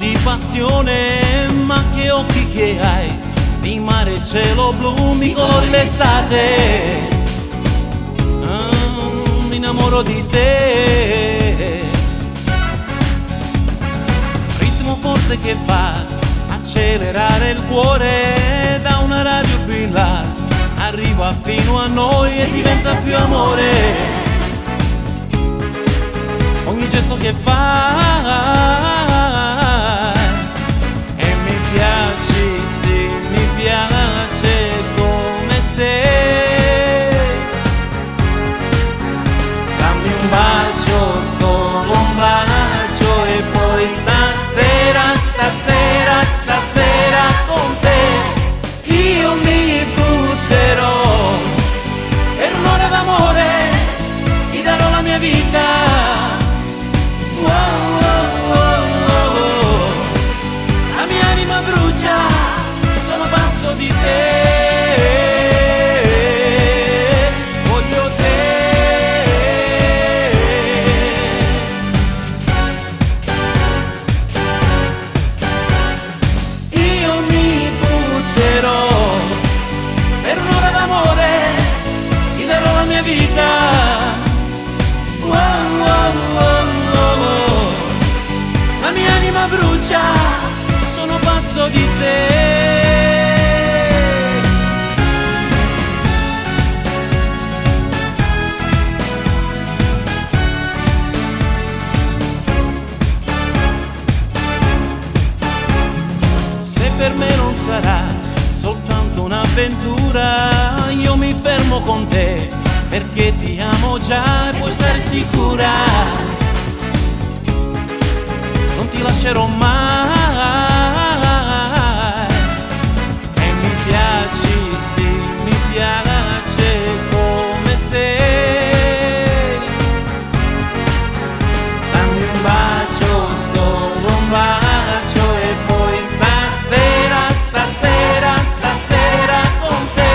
di passione, ma che occhi che hai, di mare e cielo blu, mi colori l'estate. Mi innamoro di te. Ritmo forte che fa accelerare il cuore, da una radio qui in là arriva fino a noi e diventa più amore. Ogni gesto che fai e mi piaci, sì, mi piace come sei. Dammi un bacio, solo un bacio e poi stasera con te io mi butterò per un'ora d'amore, ti darò la mia vita. La mia anima brucia, sono pazzo di te, voglio te. Io mi butterò per un'ora d'amore, ti darò la mia vita. La mia anima brucia, sono pazzo di te. Se per me non sarà soltanto un'avventura, io mi fermo con te, perché ti amo già e puoi stare sicura. Non ti lascerò mai e mi piaci, sì, mi piace come sei. Dammi un bacio, solo un bacio e poi stasera con te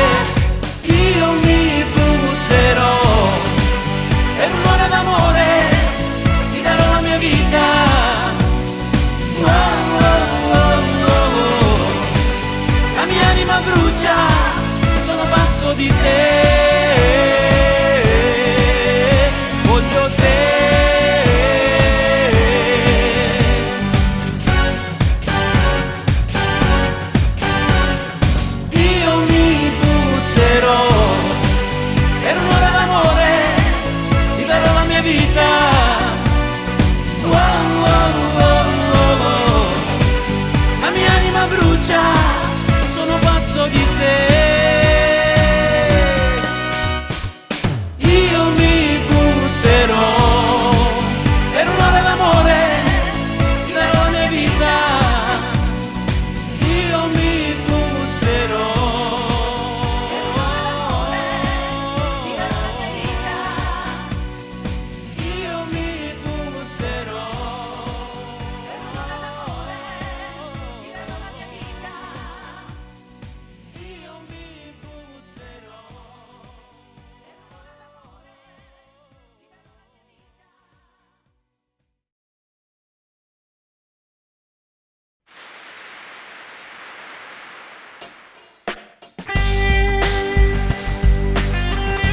io mi butterò per un'ora d'amore, ti darò la mia vita. La mia anima brucia, sono pazzo di te, voglio te. Io mi butterò per un'ora d'amore, ti darò la mia vita. La mia anima brucia, sono pazzo di te. Io mi butterò per un'ora d'amore, ti darò la mia vita. Io mi butterò per un'ora d'amore, ti darò la mia vita. Io mi butterò per un'ora d'amore, ti darò la mia vita. Io mi butterò per un'ora d'amore, ti darò la mia vita.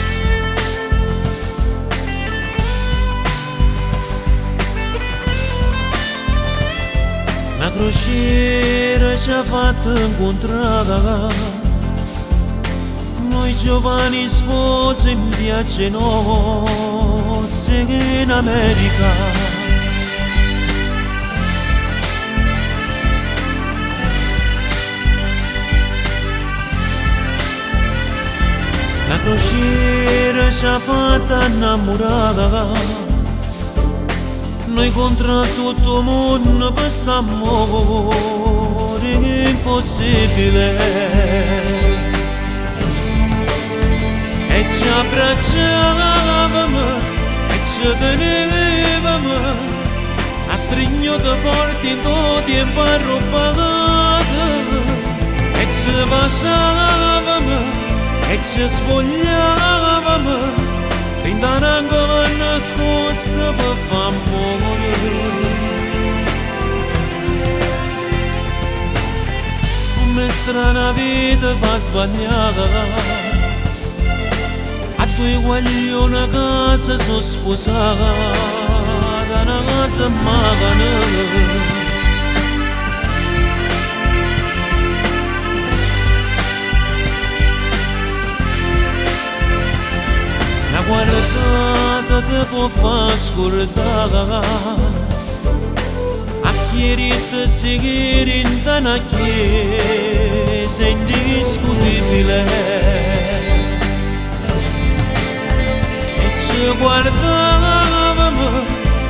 La crociera ci ha fatto incontrare, noi giovani sposi in viaggio nozze in America. La crociera ci ha fatta innamorare, noi contro tutto il mondo per st'amore impossibile. E ci abbracciavamo e ci tenevamo a stringere forti in tuo tempo arrubbato. E ci passavamo e ci spogliavamo in un angolo nascosto per far amore. Come strana vita fa sbagliare. A due guagli una casa sono sposata, una casa magana. Una guardata ti può far scordare, a chiarita seguire in una chiesa indiscutibile. Ci guardavamo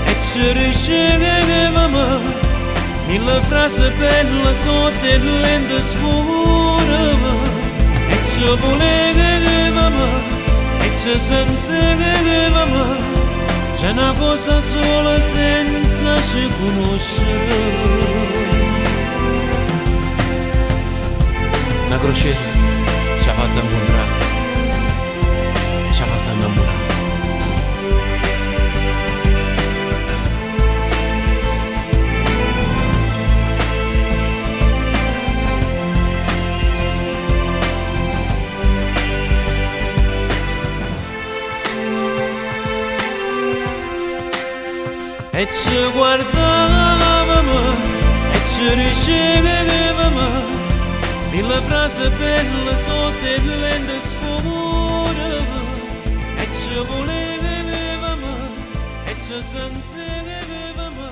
e ci ricevevamo mille frasi belle sotto il lente scuro e ci volevamo e ci sentivamo. C'è una cosa sola senza ci conoscere. Una crociera ci ha fatto incontrare, ci ha fatto innamorare. E ci guardavamo e ci ricevevamo mille frasi belle sotto il lente scuro e ci volevamo e ci sentivamo.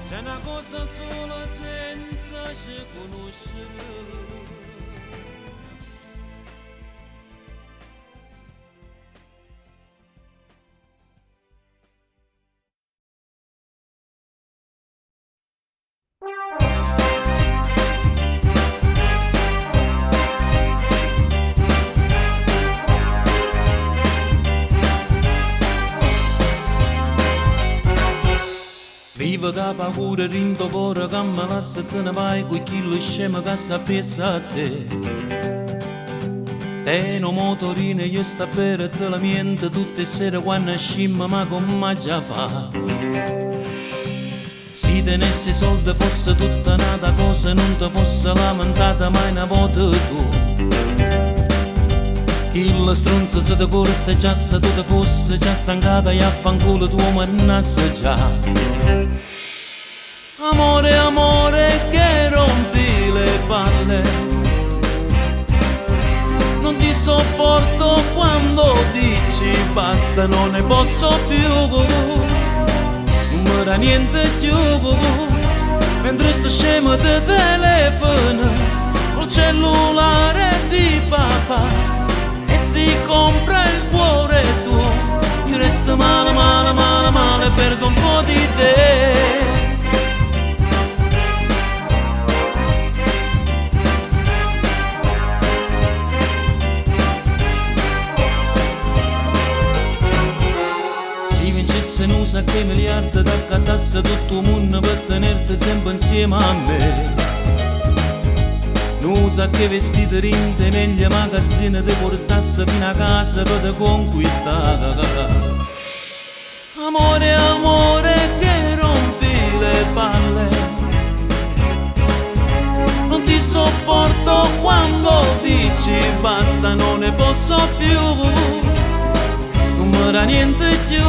C'è una cosa sola senza ci conoscere. Viva da paura rindo cora che mi lascia te ne vai quei chilli scemi che sta presso a te. E no motorino io sta per te la mente tutte le sere quando scimma ma come già fa. Se tenessi soldi fosse tutta un'altra cosa non ti fosse lamentata mai una volta tu. Il stronzo se ti porta già se tu ti fosse già stancata e affanculo tu mannassa già. Amore, amore che rompi le palle, non ti sopporto quando dici basta, non ne posso più, non mi dà niente più, mentre sto scemo ti telefona col cellulare di papà e si compra il cuore tuo, io resto male, male, male, male, perdo un po' di te. Se non sa che miliardi d'accattasse tutto il mondo per tenerti sempre insieme a me. Non sa che vestiti rinte negli magazzini ti portasse fino a casa per te conquistare. Amore, amore che rompi le palle, non ti sopporto quando dici basta, non ne posso più, non mi dà niente più.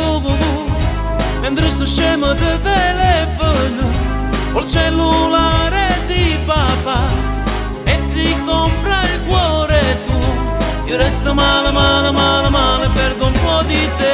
Mentre sto scemo ti telefono col cellulare di papà e si compra il cuore tuo, io resto male, male, male, male, perdo un po' di te.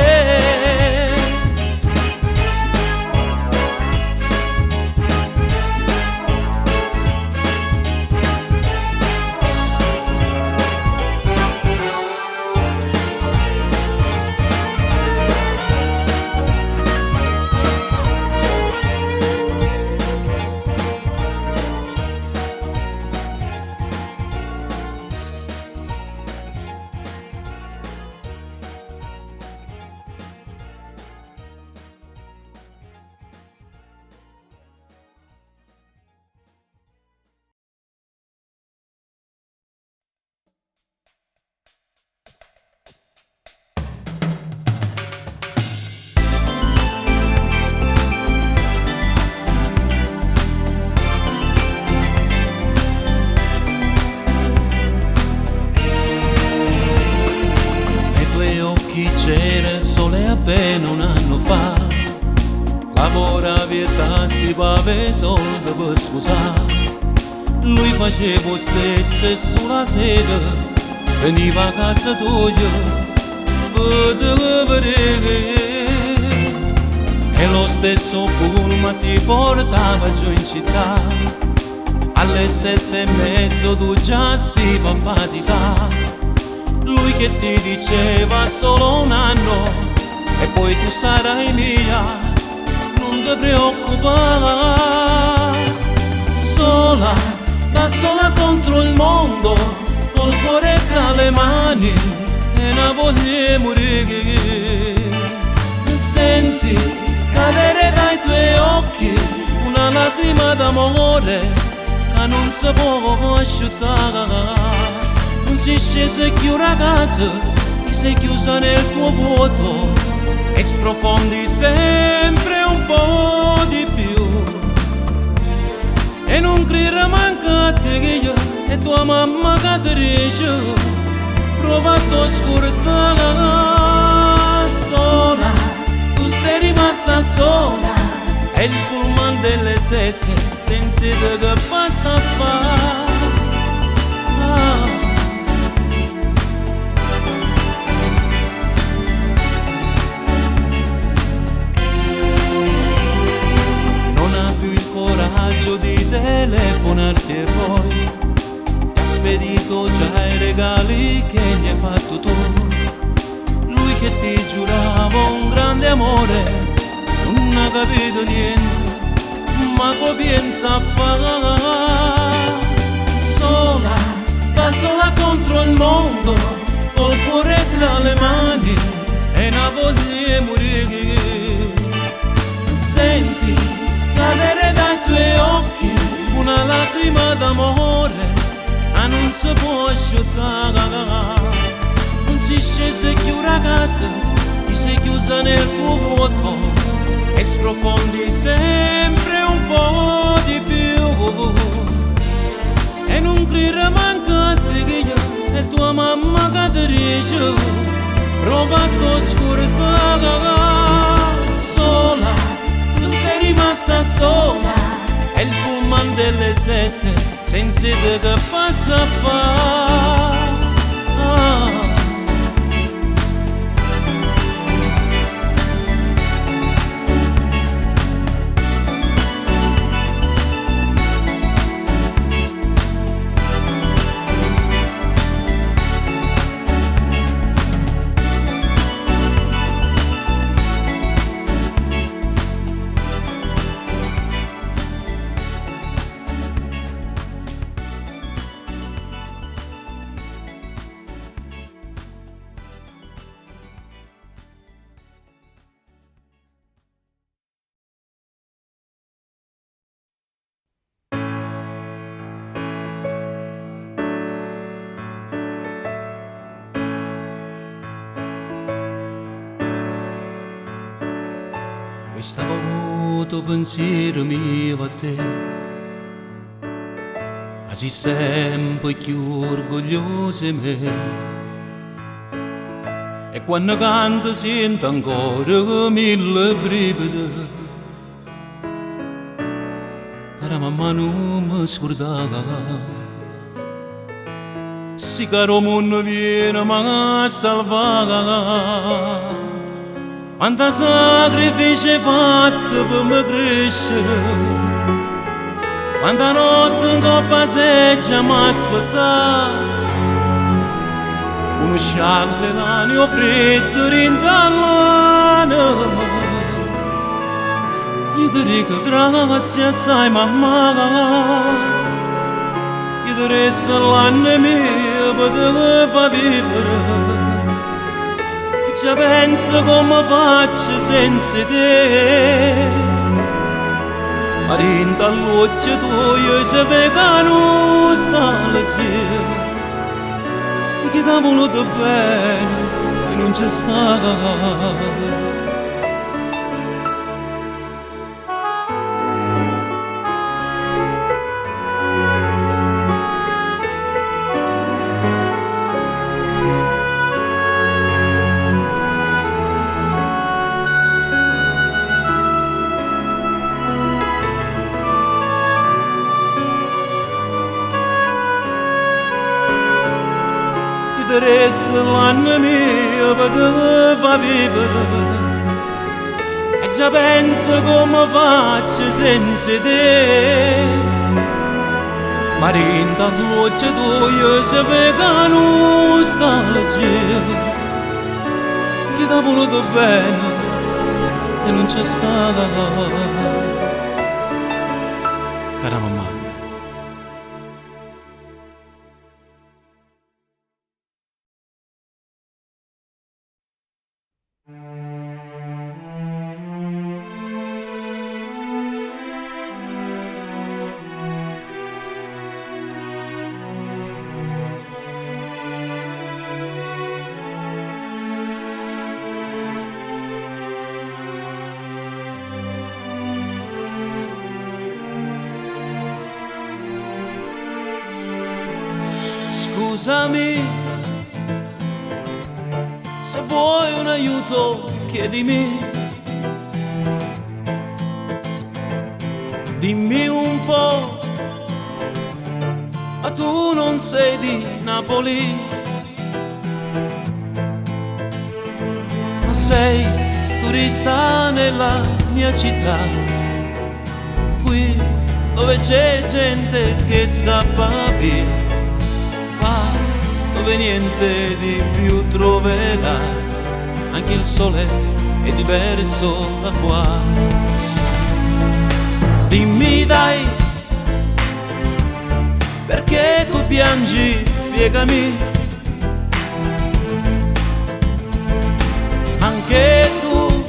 c'era il sole appena un anno fa, lavoravi e tasti pave soldi per sposare. Lui faceva lo stesso e sulla sera veniva a casa tua per vedere. E lo stesso pullman ti portava giù in città, alle 7:30 tu già stivi a faticare. Lui che ti diceva solo un anno e poi tu sarai mia, non ti preoccupare. Sola, da sola contro il mondo, col cuore tra le mani e una voglia di morire. Senti cadere dai tuoi occhi una lacrima d'amore che non si può asciugare. Non sei scesa e chiusa a casa, ti sei chiusa nel tuo vuoto e sprofondi sempre un po' di più. E non crederà manca a te che io e tua mamma che ti dice, prova a scordare. Sola, tu sei rimasta sola, è il pullman delle 7 senza te che passa a fare. Non ha più il coraggio di telefonarti e poi ti ha spedito già i regali che gli hai fatto tu. Lui che ti giurava un grande amore non ha capito niente, ma comienza a fare. Sola, da sola contro il mondo, col cuore tra le mani e una voglia di morire. Senti cadere dai tuoi occhi una lacrima d'amore, ma non si può asciugare. Non si scesa e chiusa a casa, ti sei chiusa nel tuo vuoto e sprofondi sempre un po' di più. E non credere manca a te che io e tua mamma che ti dice, prova a scordare. Sola, tu sei rimasta sola, è il pullman delle 7 senza te che passa a fare. Questa volta pensiero mio a te, quasi sempre più orgoglioso di me. E quando canto sento ancora mille brividi, cara mamma non mi scordava. Si caro mondo viene ma a salvare. Quanta sacrifici fatti per me crescere, quanta notte in coppa seggia mi aspettare, uno scialle l'anio freddo rintallano. Io ti dico grazie assai mamma, io ti resto l'anno mio per te fa vivere. Ci penso come faccio senza te, ma rinta all'occhio tuo c'è vega nostalgia, e che t'ha voluto bene e non c'è stata. Perderesti l'anima mia per te fa vivere. E già penso come faccio senza te. Ma rinda l'occhio tuo si pega nostalgia. Che ti ha voluto bene e non c'è stata. Cara mamma. Scusami, se vuoi un aiuto chiedimi, dimmi un po', ma tu non sei di Napoli, ma sei turista nella mia città, qui dove c'è gente che scappa via, dove niente di più troverai, anche il sole è diverso da qua. Dimmi dai, perché tu piangi, spiegami. Anche tu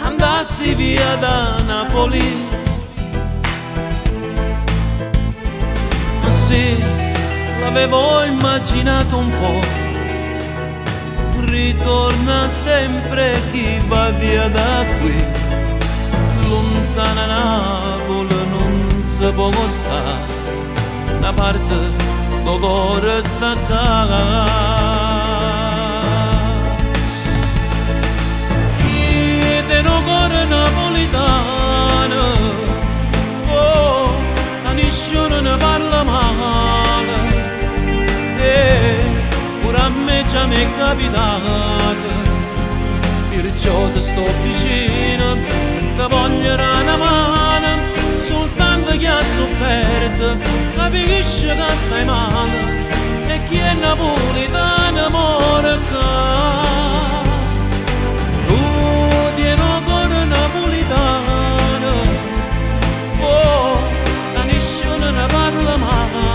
andasti via da Napoli. Ma sì, l'avevo immaginato un po', ritorna sempre chi va via da qui, lontana Napoli non si può stare, una parte do cuore sta qua. Chi te no cuore napolitano, oh, a nessuno ne parla male, pure a me già mi è capitato, perciò ti sto vicino, ti voglio una mano, soltanto chi ha sofferto capisce che stai male, e chi è napolitano muore qua. Tu tieni un cuore napolitano, oh, a nessuno ne parla male,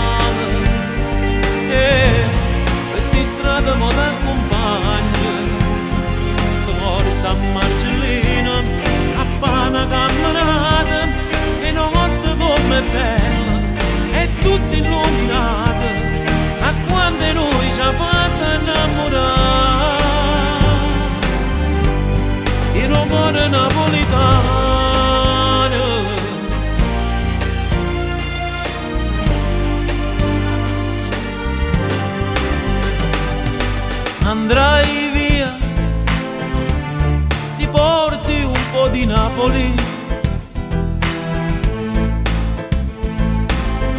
questa strada mi accompagna, ti porta a Marcellino a fare una camminata, e notte come bella è tutta illuminata, a quando noi ci ha fatto innamorare, in un cuore napolitano. Andrai via, ti porti un po' di Napoli,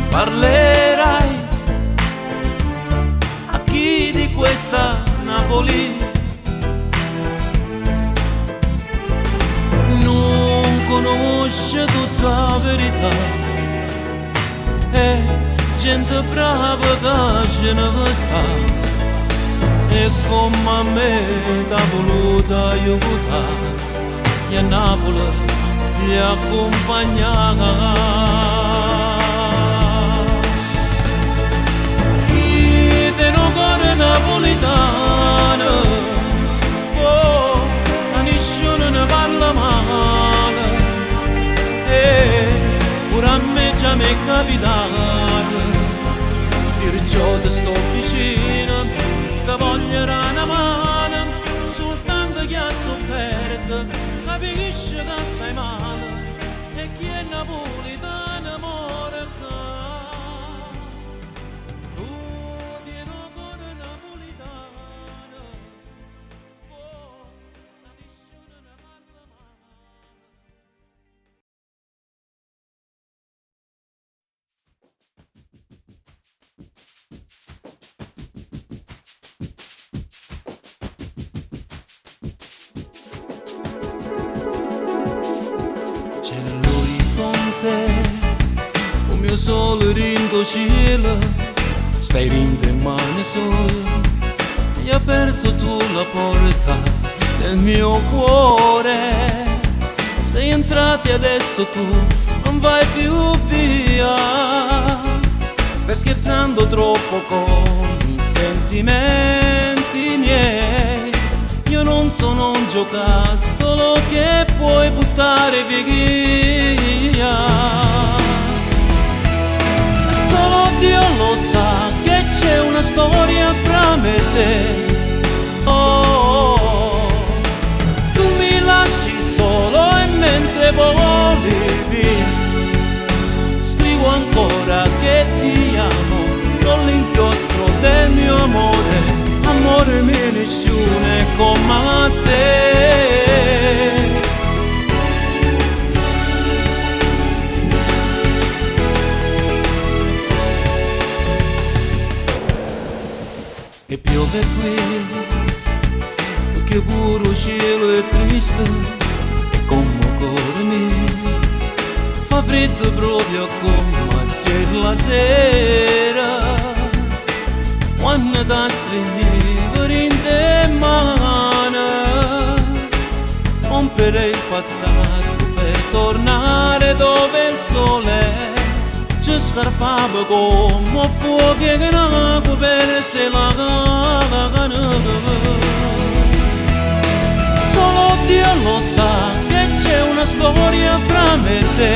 parlerai a chi di questa Napoli non conosce tutta la verità, è gente brava che ce ne sta, e come a me t'ha voluta aiutare, e a Napoli ti accompagnava. Chi te no cuore napolitano, oh, a nessuno ne parla male, pure a me già mi è capitato, perciò ti sto vicino, ti voglio una mano, soltanto chi ha sofferto capisce che stai male, e chi è napolitano muore qua. Tu tieni un cuore napolitano, oh, a nessuno ne parla male. mio sole rindo cielo, stai rindo in mani sole. Hai aperto tu la porta del mio cuore. Sei entrati adesso tu, non vai più via. Stai scherzando troppo con i sentimenti miei. Io non sono un giocattolo che puoi buttare via. Solo Dio lo sa che c'è una storia fra me e te. Oh, tu mi lasci solo e mentre voli via scrivo ancora che ti amo con l'inchiostro del mio amore. Amore mio, nessuno è come te. E piove qui, che pure il cielo è triste, e come cuore mio fa freddo proprio come c'è la sera. Quando ti stringevo in te mano, romperei il passato per tornare dove il sole ci scarpava come fuoco che non coperte la cana. Solo Dio lo sa che c'è una storia fra me e te,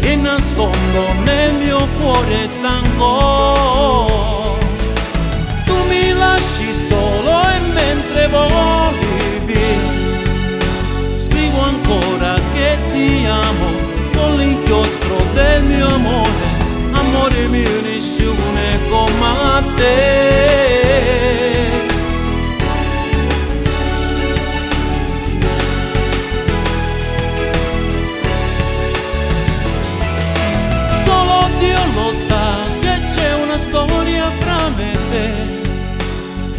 che nascondo nel mio cuore stanco. Tu mi lasci solo e mentre voli via scrivo ancora che ti amo con l'inchiostro del mio amore. Amore mio, nessuno è come te. Solo Dio lo sa che c'è una storia fra me e te,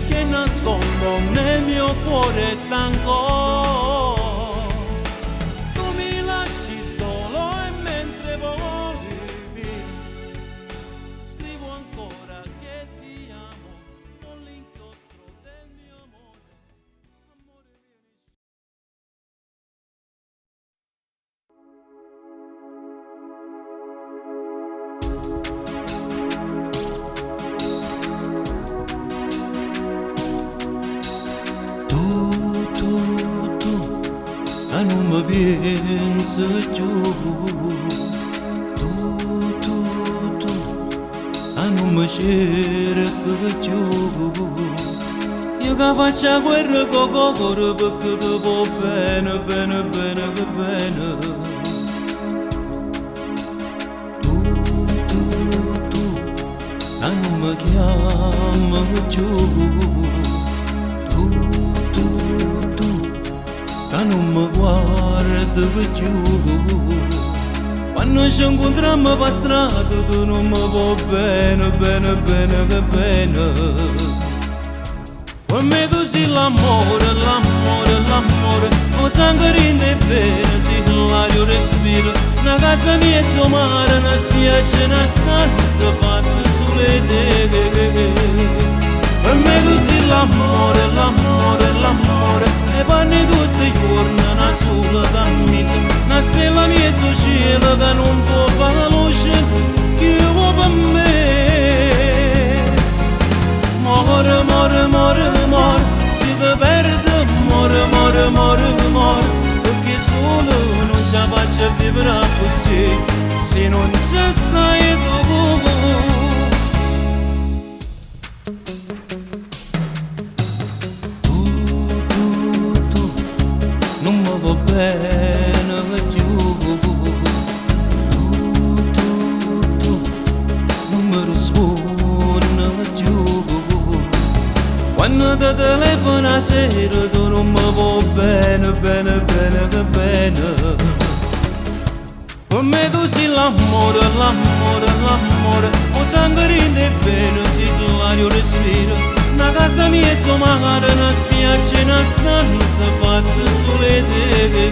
che nascondo nel mio cuore stanco. Tu mi lasci solo e mentre voli via scrivo ancora che ti amo con l'inchiostro del mio amore. Amore mio. Non mi pensi più, tu, non mi cerchi più. Io che faccio guerra con cuore perché ti va bene, bene, bene, bene. Tu, non mi chiami più. Non mi guardi più. Quando ci incontriamo per strada tu non mi va bene, bene, bene, che bene. Per me tu sei l'amore, l'amore, l'amore. O sangue rinde bene, sei l'aria respiro. Una casa mezzo mare, una spiaggia, una stanza fatta sulle te. Per me tu sei l'amore, l'amore, l'amore. E panni tutti i giorni, una sola camisa, una stella mezzo cielo che non può fare la luce che vuoi per me. More, more, more, more, si ti perde, more, more, more, more, perché solo non ci faccia vivere così, se non ci stai tu. Non mi va bene più. Tu non mi rispondi più. Quando ti telefono a sera tu non mi va bene, bene, bene, che bene. Per me tu sei l'amore, l'amore, l'amore. O sangue rinde bene, sei l'aria respiro. Una casa mezzo mare, una spiaggia, una stanza fatta sulle te.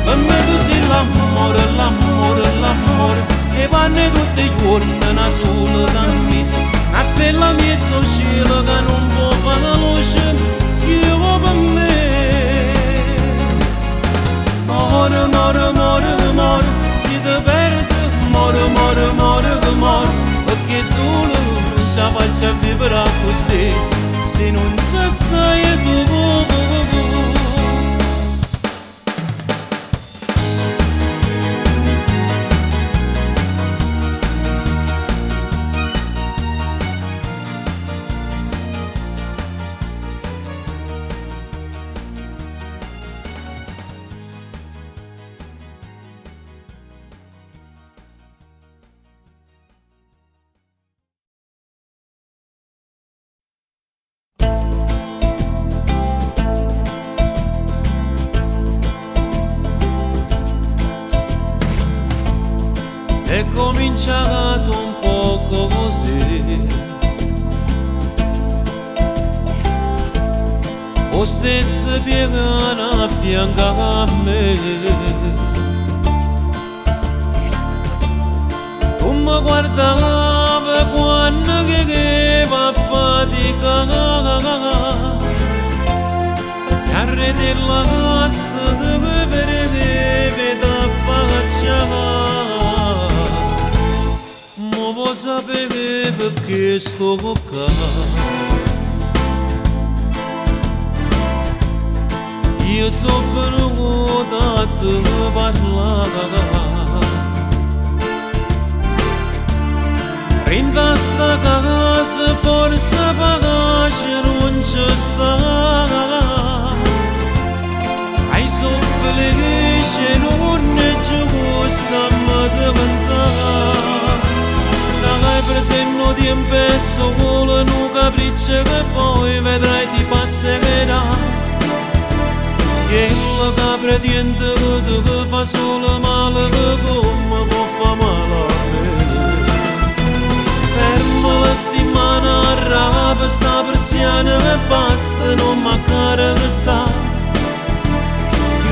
Per me tu sei l'amore, l'amore, l'amore e vanno tutti i giorni una sola cammisa, una stella mezzo cielo che non può fare la luce io per me. More, more, more, more, si ti perde, more, more, more, more, perché solo non ci faccia vivere così, se non ci stai tu. È cominciato un poco così, o stesse piegano a fianco a me, tu mi guardavi quando che va a faticare, e a redere casta di vedere che veda faccia. Vuoi sapere perché sto qua? Io so venuto a te parlare, rinda sta casa forse pace non ci sta, hai so felice non è giusto ma ti cantare. Stai perdendo tempo e solo un capriccio che poi vedrai ti passerà. Quello che pretende che ti fa solo male che come può fare male a me. Ferma la settimana a rapa sta persiana e basta non mancare che sa.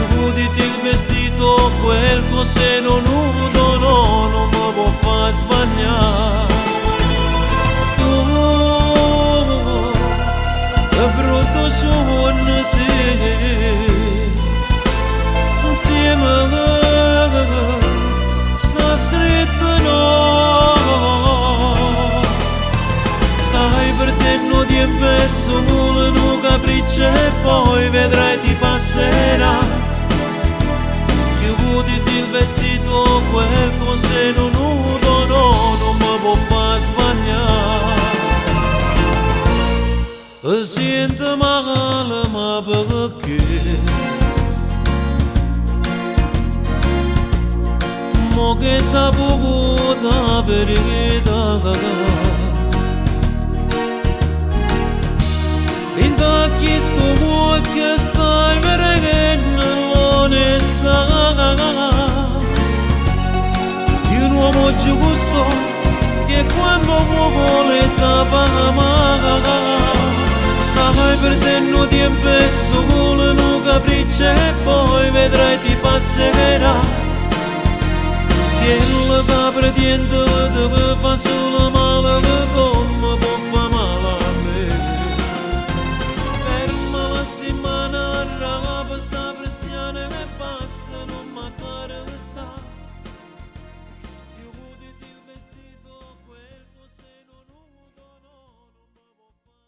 Chiuditi il vestito quel tuo seno nudo no, non mi può far sbagliare. Che brutto suono sì, insieme sta scritto no. Stai perdendo tempo e solo un capriccio e poi vedrai ti passerà. Chiuditi il vestito quel tuo seno nudo no, non mi può far sbagliare. Sento male ma perché? Mo che saputo la verità, rinda chiesto mo che stai vedendo l'onestà di un uomo giusto che quando vuole sapere. Stai perdendo tempo e solo un capriccio e poi vedrai ti passerà. Quello che pretende che fa solo male che come può fare male a me. Ferma la settimana a rapa sta pressione e basta non mancare che sa. Chiuditi il vestito quel tuo seno nudo no, non mi può fare.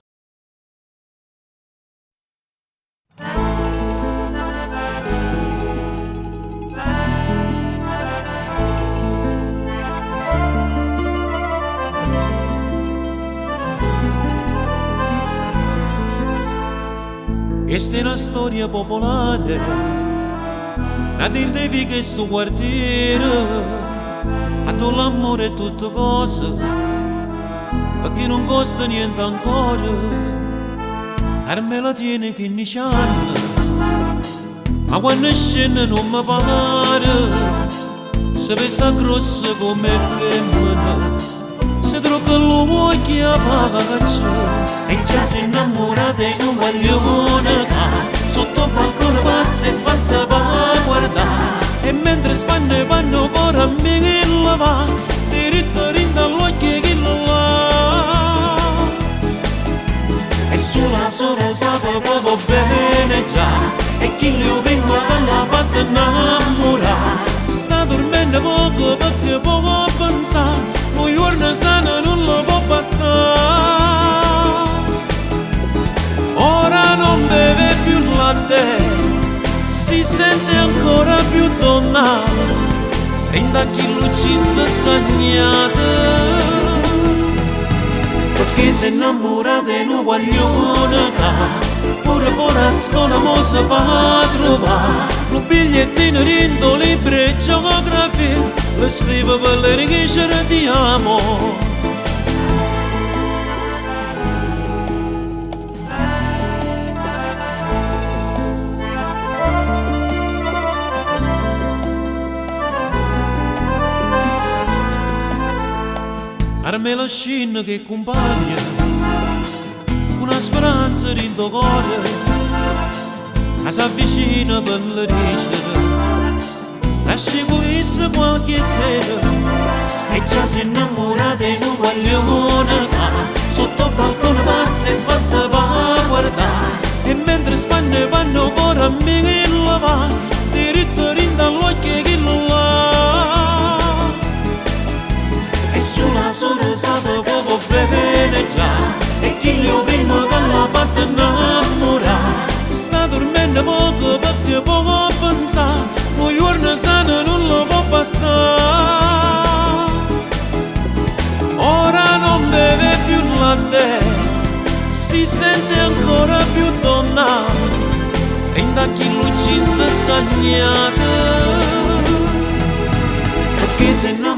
Questa è una storia popolare, nata in te che sto quartiere, a tu l'amore e tutte cose, perché non costa niente ancora, a me la tiene 15 anni, ma quando scende non mi pare, se vesta grossa come femmina. Se tocca l'uomo che fa caccia e già si innamora di un maglione sotto il balcone passa e spassa per guardare e mentre spanne vanno ancora a me che la va, diritto rindall'occhio che lo là. E sulla sora sape che va bene già, e chi lo prima l'ha fatta innamorare. Sta dormendo poco perché poco pensare, un giorno sano non lo può bastare. Ora non beve più latte, si sente ancora più donna, 30 kg jeans scagnate, perché si innamora di un guaglione pure fuori a scuola mo si fa trovare un bigliettino rindo libri e geografia, le scrive per le richiedere ti amo. Armela scina che compagna, una speranza in tuo cuore, che si avvicina per le ricere, lasci questo qualche sera, e già si innamora di un guaglione, sotto il balcone passa e spassa va a guardare, e mentre spanne vanno ancora a me che lo va, diritto rindall'occhio che lo là. E sulla sora sape che va bene già, e chi lo prima che l'ha fatta innamorare. Sta dormendo poco perché poco pensare, un giorno sano non lo può bastare. Ora non beve più latte, si sente ancora più donna, 30 kg jeans scagnate, perché se no